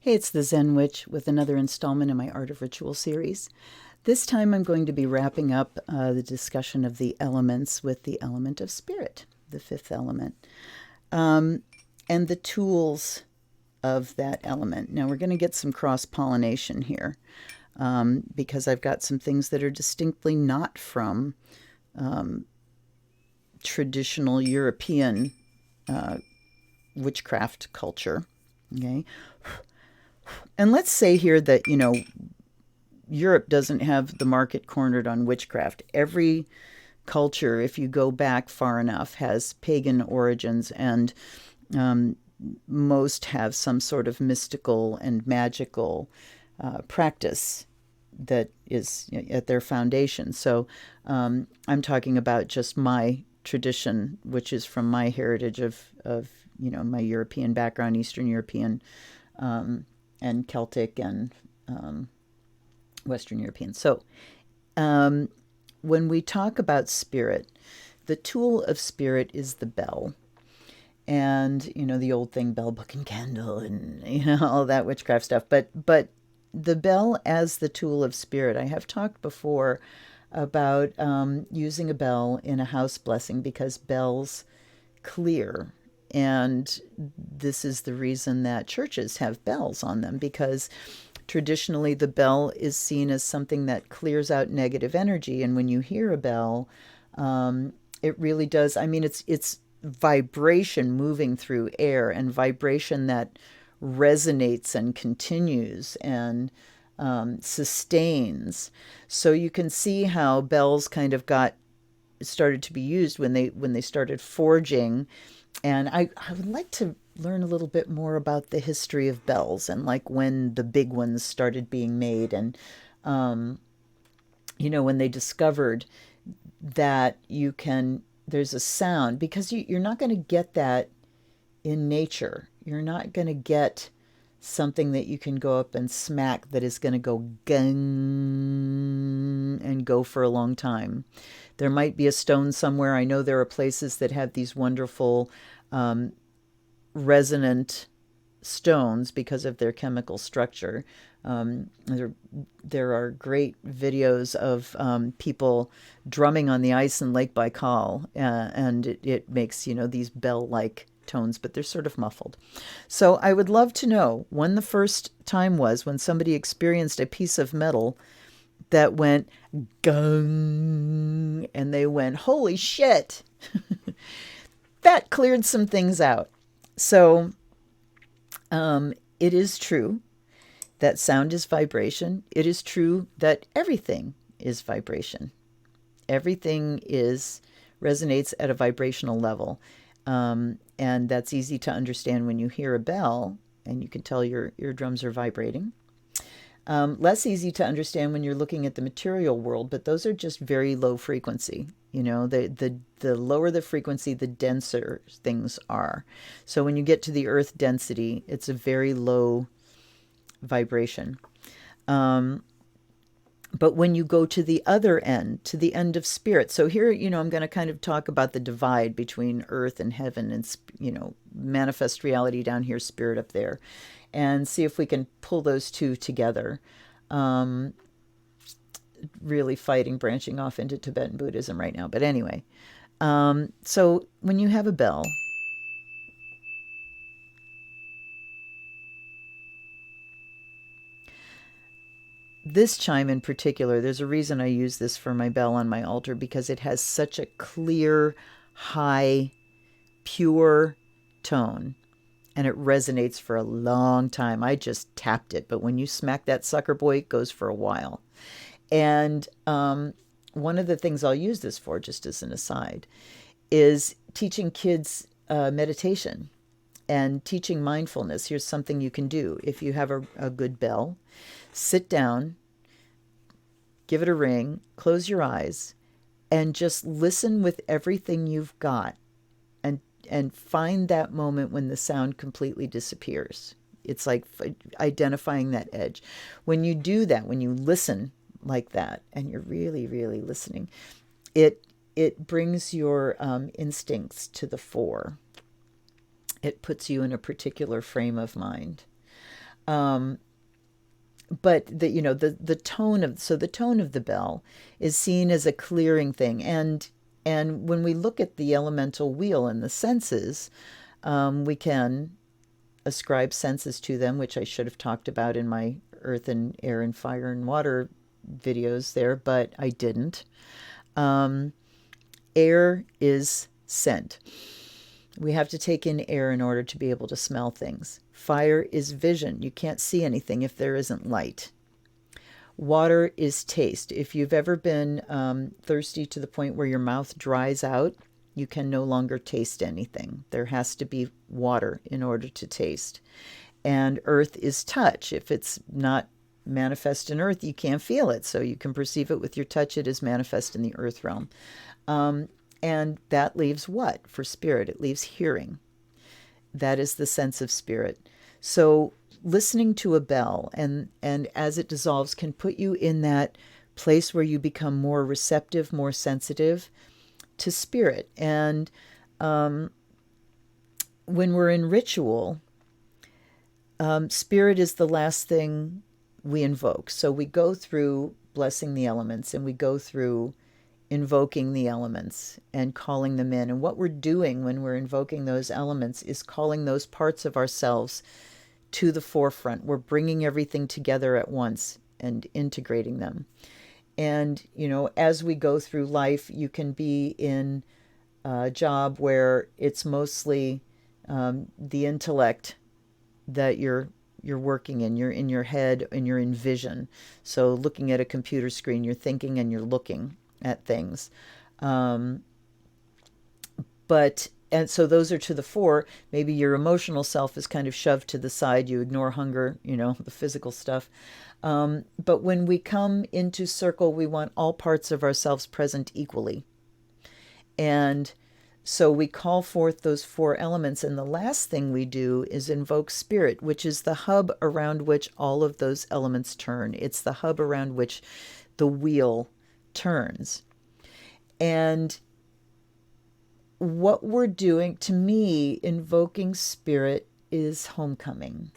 Hey, it's the Zen Witch with another installment in my Art of Ritual series. This time I'm going to be wrapping up the discussion of the elements with the element of spirit, the fifth element, and the tools of that element. Now we're going to get some cross-pollination here because I've got some things that are distinctly not from traditional European witchcraft culture. Okay. And let's say here that, Europe doesn't have the market cornered on witchcraft. Every culture, if you go back far enough, has pagan origins, and most have some sort of mystical and magical practice that is at their foundation. So I'm talking about just my tradition, which is from my heritage of my European background, Eastern European and Celtic and Western European. So when we talk about spirit, the tool of spirit is the bell. And, the old thing, bell, book, and candle, and, all that witchcraft stuff. But the bell as the tool of spirit, I have talked before about using a bell in a house blessing because bells clear. And this is the reason that churches have bells on them, because traditionally the bell is seen as something that clears out negative energy. And when you hear a bell, it really does. I mean, it's vibration moving through air, and vibration that resonates and continues and sustains. So you can see how bells kind of got started to be used when they started forging. And I would like to learn a little bit more about the history of bells and like when the big ones started being made, and when they discovered that there's a sound, because you're not going to get that in nature. You're not going to get something that you can go up and smack that is going to go gang and go for a long time. There might be a stone somewhere. I know there are places that have these wonderful resonant stones because of their chemical structure. There are great videos of people drumming on the ice in Lake Baikal, and it makes, these bell-like tones, but they're sort of muffled. So I would love to know when the first time was when somebody experienced a piece of metal that went gung, and they went, holy shit. That cleared some things out. So it is true that sound is vibration. It is true that everything is vibration. Everything resonates at a vibrational level. And that's easy to understand when you hear a bell and you can tell your eardrums are vibrating. Less easy to understand when you're looking at the material world, but those are just very low frequency. The lower the frequency, the denser things are. So when you get to the earth density, it's a very low vibration. But when you go to the other end, to the end of spirit, so here, I'm going to kind of talk about the divide between earth and heaven, and, manifest reality down here, spirit up there, and see if we can pull those two together. Really fighting branching off into Tibetan Buddhism right now. But anyway, so when you have a bell, this chime in particular, there's a reason I use this for my bell on my altar, because it has such a clear, high, pure tone, and it resonates for a long time. I just tapped it, but when you smack that sucker boy, it goes for a while. And one of the things I'll use this for, just as an aside, is teaching kids meditation and teaching mindfulness. Here's something you can do. If you have a good bell, sit down, give it a ring, close your eyes, and just listen with everything you've got, and find that moment when the sound completely disappears. It's like identifying that edge. When you do that, when you listen like that, and you're really, really listening, it brings your instincts to the fore. It puts you in a particular frame of mind. But the tone of the tone of the bell is seen as a clearing thing, and when we look at the elemental wheel and the senses, we can ascribe senses to them, which I should have talked about in my earth and air and fire and water videos there, but I didn't. Air is scent. We have to take in air in order to be able to smell things. Fire is vision. You can't see anything if there isn't light. Water is taste. If you've ever been thirsty to the point where your mouth dries out, you can no longer taste anything. There has to be water in order to taste. And earth is touch. If it's not manifest in earth, you can't feel it. So you can perceive it with your touch. It is manifest in the earth realm. And that leaves what for spirit? It leaves hearing. That is the sense of spirit. So listening to a bell and as it dissolves can put you in that place where you become more receptive, more sensitive to spirit. And when we're in ritual, spirit is the last thing we invoke. So we go through blessing the elements, and we go through invoking the elements and calling them in. And what we're doing when we're invoking those elements is calling those parts of ourselves to the forefront. We're bringing everything together at once and integrating them. And, as we go through life, you can be in a job where it's mostly the intellect that you're working in. You're in your head and you're in vision. So looking at a computer screen, you're thinking and you're looking at things. And so those are to the fore. Maybe your emotional self is kind of shoved to the side. You ignore hunger, the physical stuff. But when we come into circle, we want all parts of ourselves present equally. And so we call forth those four elements. And the last thing we do is invoke spirit, which is the hub around which all of those elements turn. It's the hub around which the wheel turns. And what we're doing, to me, invoking spirit is homecoming.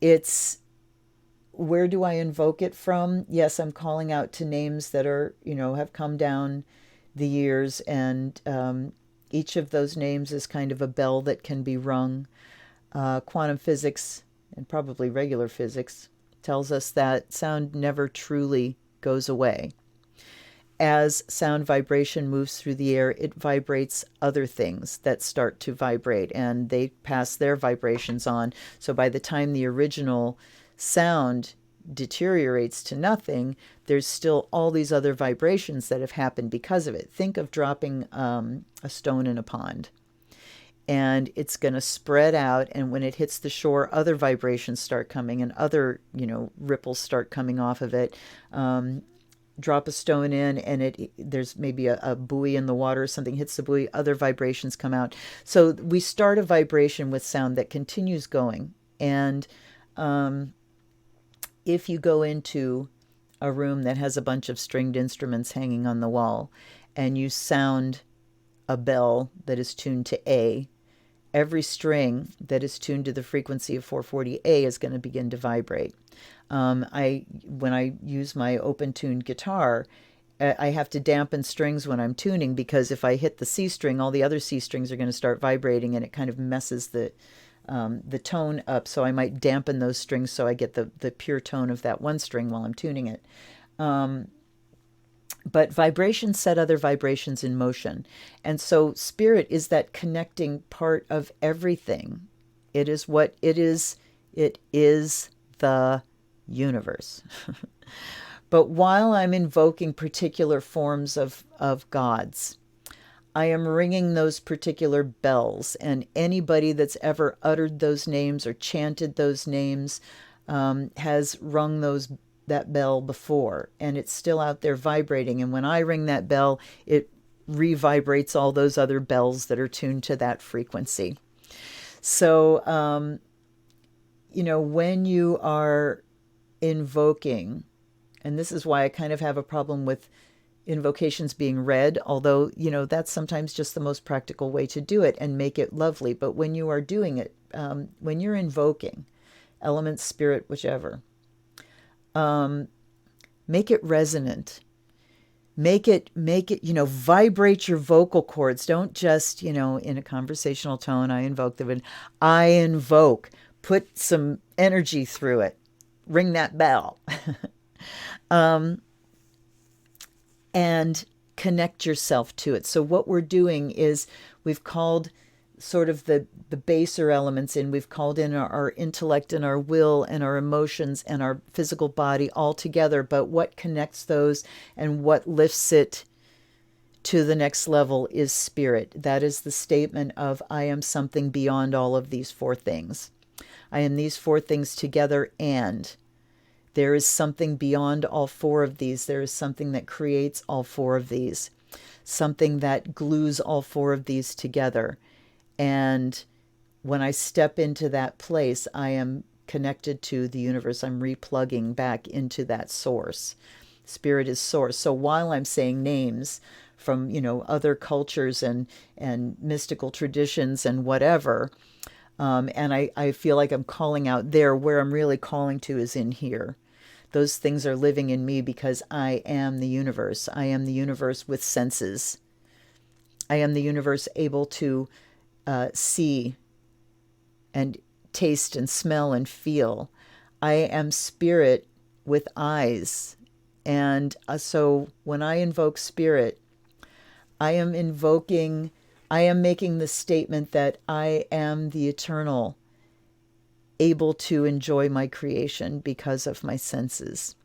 It's, where do I invoke it from? Yes, I'm calling out to names that are, have come down the years, and each of those names is kind of a bell that can be rung. Quantum physics, and probably regular physics, tells us that sound never truly goes away. As sound vibration moves through the air, it vibrates other things that start to vibrate, and they pass their vibrations on. So by the time the original sound deteriorates to nothing, there's still all these other vibrations that have happened because of it. Think of dropping a stone in a pond. And it's going to spread out, and when it hits the shore, other vibrations start coming, and other, ripples start coming off of it. Drop a stone in, and there's maybe a buoy in the water, something hits the buoy, other vibrations come out. So we start a vibration with sound that continues going. And if you go into a room that has a bunch of stringed instruments hanging on the wall, and you sound a bell that is tuned to A, every string that is tuned to the frequency of 440A is going to begin to vibrate. When I use my open-tuned guitar, I have to dampen strings when I'm tuning, because if I hit the C string, all the other C strings are going to start vibrating, and it kind of messes the tone up. So I might dampen those strings so I get the pure tone of that one string while I'm tuning it. But vibrations set other vibrations in motion. And so spirit is that connecting part of everything. It is what it is. It is the universe. But while I'm invoking particular forms of gods, I am ringing those particular bells. And anybody that's ever uttered those names or chanted those names has rung that bell before, and it's still out there vibrating. And when I ring that bell, it revibrates all those other bells that are tuned to that frequency. So, when you are invoking, and this is why I kind of have a problem with invocations being read, although, that's sometimes just the most practical way to do it and make it lovely. But when you are doing it, when you're invoking, element, spirit, whichever. Make it resonant. Make it, vibrate your vocal cords. Don't just, in a conversational tone, I invoke the wind. I invoke. Put some energy through it. Ring that bell. And connect yourself to it. So what we're doing is we've called sort of the baser elements in. We've called in our intellect and our will and our emotions and our physical body all together. But what connects those and what lifts it to the next level is spirit. That is the statement of I am something beyond all of these four things. I am these four things together, and there is something beyond all four of these. There is something that creates all four of these, something that glues all four of these together. And when I step into that place, I am connected to the universe. I'm replugging back into that source. Spirit is source. So while I'm saying names from, other cultures and mystical traditions and whatever, and I feel like I'm calling out there, where I'm really calling to is in here. Those things are living in me because I am the universe. I am the universe with senses. I am the universe able to see and taste and smell and feel. I am spirit with eyes. And so when I invoke spirit, I am making the statement that I am the eternal, able to enjoy my creation because of my senses.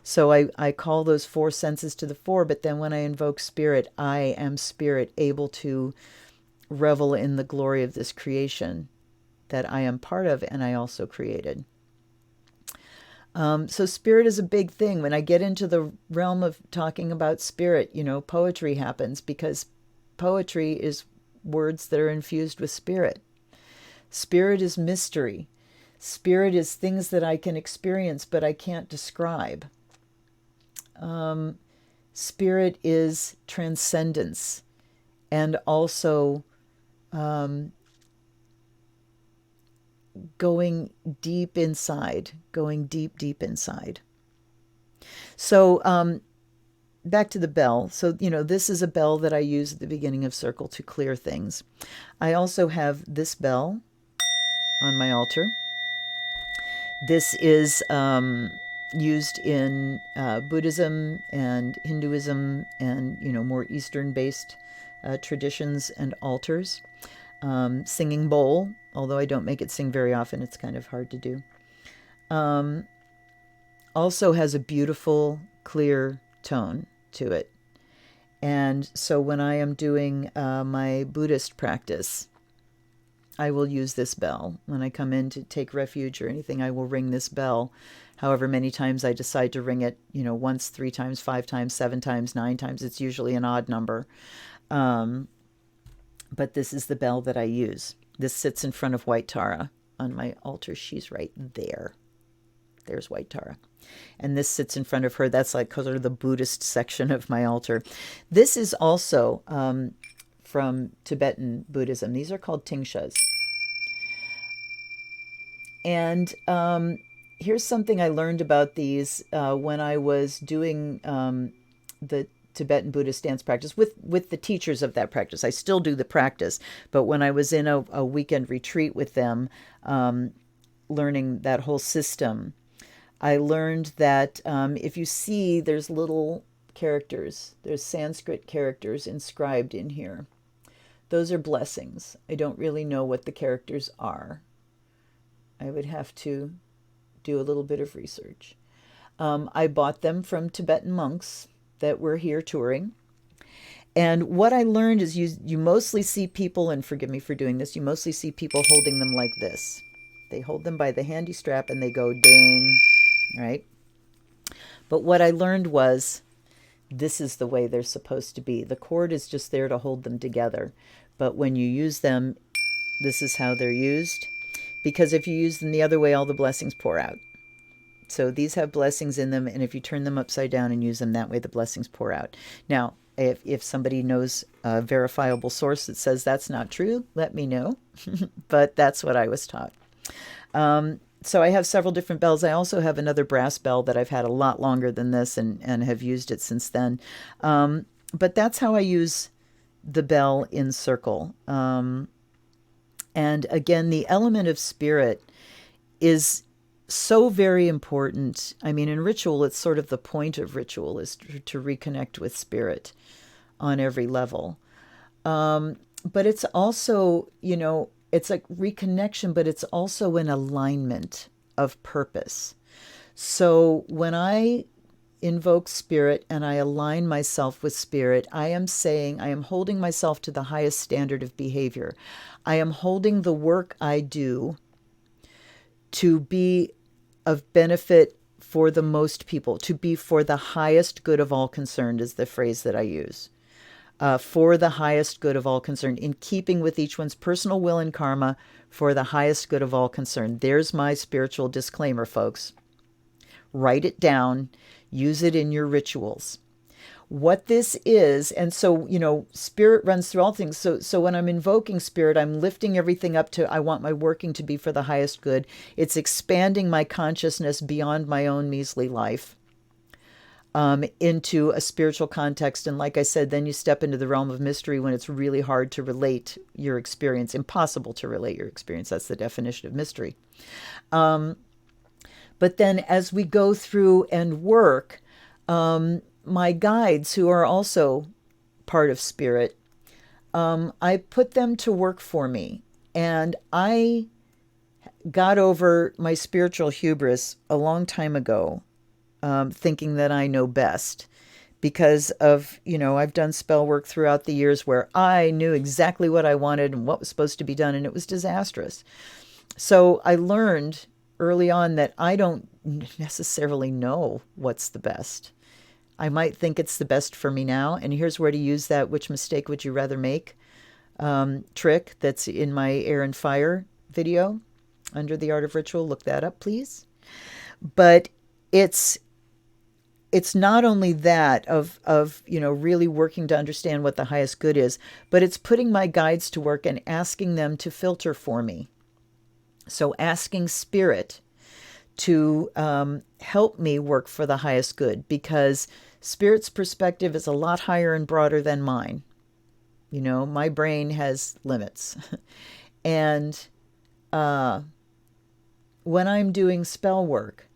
So I call those four senses to the fore, but then when I invoke spirit, I am spirit, able to revel in the glory of this creation that I am part of and I also created. So spirit is a big thing. When I get into the realm of talking about spirit, poetry happens because poetry is words that are infused with spirit. Spirit is mystery. Spirit is things that I can experience, but I can't describe. Spirit is transcendence and also going deep inside, going deep, deep inside. So back to the bell. So, this is a bell that I use at the beginning of circle to clear things. I also have this bell on my altar. This is used in Buddhism and Hinduism and, more Eastern-based traditions and altars. Singing bowl, although I don't make it sing very often, it's kind of hard to do. Also has a beautiful, clear tone to it. And so when I am doing my Buddhist practice, I will use this bell. When I come in to take refuge or anything, I will ring this bell. However many times I decide to ring it, once, 3 times, 5 times, 7 times, 9 times. It's usually an odd number. But this is the bell that I use. This sits in front of White Tara on my altar. She's right there. There's White Tara. And this sits in front of her. That's like sort of the Buddhist section of my altar. This is also from Tibetan Buddhism. These are called tingshas. And here's something I learned about these when I was doing the Tibetan Buddhist dance practice with the teachers of that practice. I still do the practice, but when I was in a weekend retreat with them, learning that whole system, I learned that if you see, there's little characters, there's Sanskrit characters inscribed in here. Those are blessings. I don't really know what the characters are. I would have to do a little bit of research. I bought them from Tibetan monks that were here touring. And what I learned is you mostly see people, and forgive me for doing this, you mostly see people holding them like this. They hold them by the handy strap and they go ding, right? But what I learned was this is the way they're supposed to be. The cord is just there to hold them together. But when you use them, this is how they're used. Because if you use them the other way, all the blessings pour out. So these have blessings in them, and if you turn them upside down and use them that way, the blessings pour out. Now, if somebody knows a verifiable source that says that's not true, let me know. But that's what I was taught. So I have several different bells. I also have another brass bell that I've had a lot longer than this, and have used it since then. But that's how I use the bell in circle. And again, the element of spirit is so very important. I mean, in ritual, it's sort of the point of ritual is to reconnect with spirit on every level. But it's also, it's like reconnection, but it's also an alignment of purpose. So when I invoke spirit and I align myself with spirit, I am saying I am holding myself to the highest standard of behavior. I am holding the work I do to be of benefit for the most people, to be for the highest good of all concerned, is the phrase that I use. For the highest good of all concerned, in keeping with each one's personal will and karma, for the highest good of all concerned. There's my spiritual disclaimer, folks. Write it down, use it in your rituals. What this is, and so, spirit runs through all things. So when I'm invoking spirit, I'm lifting everything up to, I want my working to be for the highest good. It's expanding my consciousness beyond my own measly life. Into a spiritual context. And like I said, then you step into the realm of mystery when it's really hard to relate your experience, impossible to relate your experience. That's the definition of mystery. But then as we go through and work, my guides, who are also part of spirit, I put them to work for me. And I got over my spiritual hubris a long time ago, thinking that I know best because of, I've done spell work throughout the years where I knew exactly what I wanted and what was supposed to be done, and it was disastrous. So I learned early on that I don't necessarily know what's the best. I might think it's the best for me now, and here's where to use that which mistake would you rather make trick that's in my air and fire video under the art of ritual. Look that up, please. But it's not only that of really working to understand what the highest good is, but it's putting my guides to work and asking them to filter for me. So asking spirit to help me work for the highest good, because spirit's perspective is a lot higher and broader than mine. My brain has limits. And when I'm doing spell work,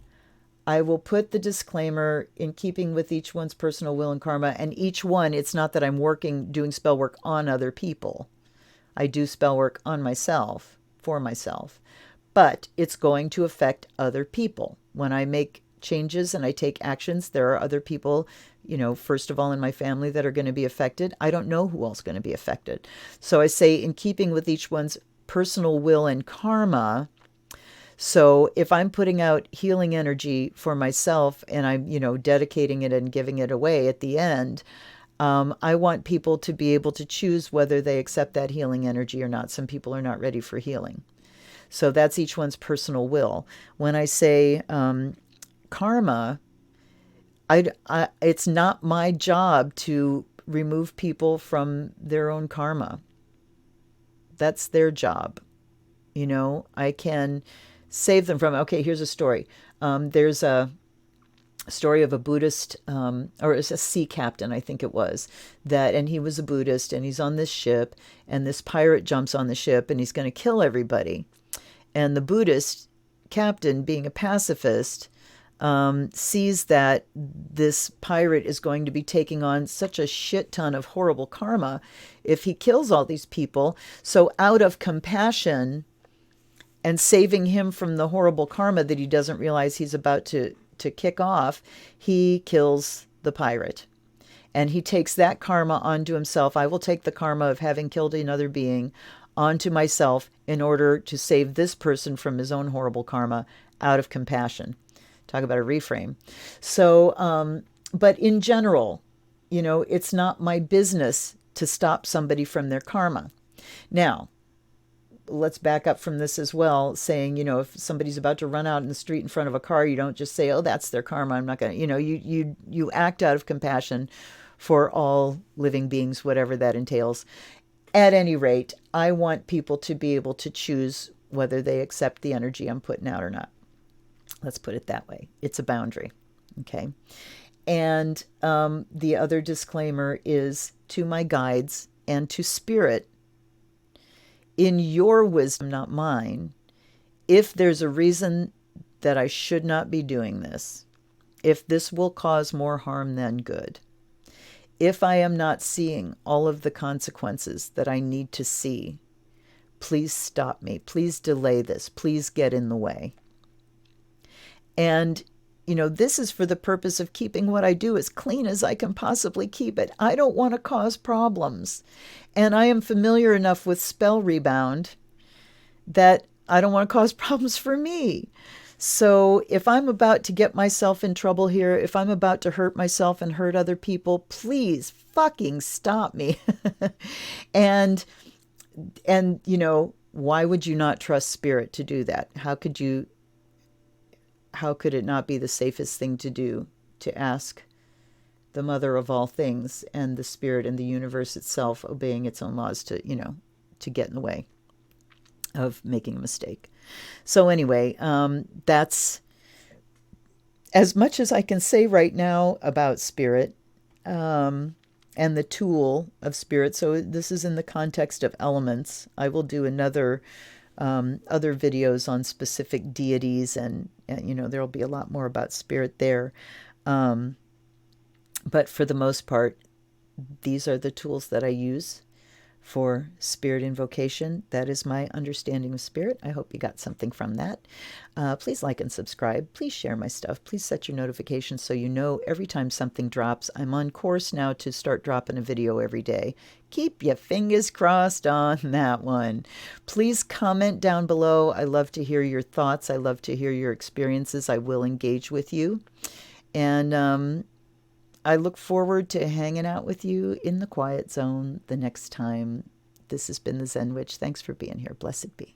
I will put the disclaimer, in keeping with each one's personal will and karma. And each one, it's not that I'm doing spell work on other people. I do spell work on myself, for myself. But it's going to affect other people. When I make changes and I take actions, there are other people, first of all in my family that are going to be affected. I don't know who else is going to be affected. So I say, in keeping with each one's personal will and karma. So if I'm putting out healing energy for myself and I'm, dedicating it and giving it away at the end, I want people to be able to choose whether they accept that healing energy or not. Some people are not ready for healing. So that's each one's personal will. When I say karma, it's not my job to remove people from their own karma. That's their job. I can save them from, okay, here's a story. There's a story of a Buddhist, or it's a sea captain, I think it was, and he was a Buddhist, and he's on this ship, and this pirate jumps on the ship, and he's going to kill everybody. And the Buddhist captain, being a pacifist, sees that this pirate is going to be taking on such a shit ton of horrible karma if he kills all these people. So out of compassion and saving him from the horrible karma that he doesn't realize he's about to kick off, he kills the pirate. And he takes that karma onto himself. I will take the karma of having killed another being onto myself in order to save this person from his own horrible karma out of compassion. Talk about a reframe. So, but in general, it's not my business to stop somebody from their karma. Now, let's back up from this as well, saying, if somebody's about to run out in the street in front of a car, you don't just say, oh, that's their karma. I'm not going to, you act out of compassion for all living beings, whatever that entails. At any rate, I want people to be able to choose whether they accept the energy I'm putting out or not. Let's put it that way. It's a boundary. Okay. And the other disclaimer is to my guides and to spirit, in your wisdom, not mine, if there's a reason that I should not be doing this, if this will cause more harm than good, if I am not seeing all of the consequences that I need to see, please stop me. Please delay this. Please get in the way. And, this is for the purpose of keeping what I do as clean as I can possibly keep it. I don't want to cause problems. And I am familiar enough with spell rebound that I don't want to cause problems for me. So if I'm about to get myself in trouble here, if I'm about to hurt myself and hurt other people, please fucking stop me. and why would you not trust spirit to do that? How could it not be the safest thing to do, to ask the mother of all things and the spirit and the universe itself obeying its own laws to get in the way of making a mistake? So anyway, that's as much as I can say right now about spirit and the tool of spirit. So this is in the context of elements. I will do other videos on specific deities, and there'll be a lot more about spirit there. But for the most part, these are the tools that I use for spirit invocation. That is my understanding of spirit. I hope you got something from that. Please like and subscribe. Please share my stuff. Please set your notifications so you know every time something drops. I'm on course now to start dropping a video every day. Keep your fingers crossed on that one. Please comment down below. I love to hear your thoughts. I love to hear your experiences. I will engage with you. And I look forward to hanging out with you in the quiet zone the next time. This has been the Zen Witch. Thanks for being here. Blessed be.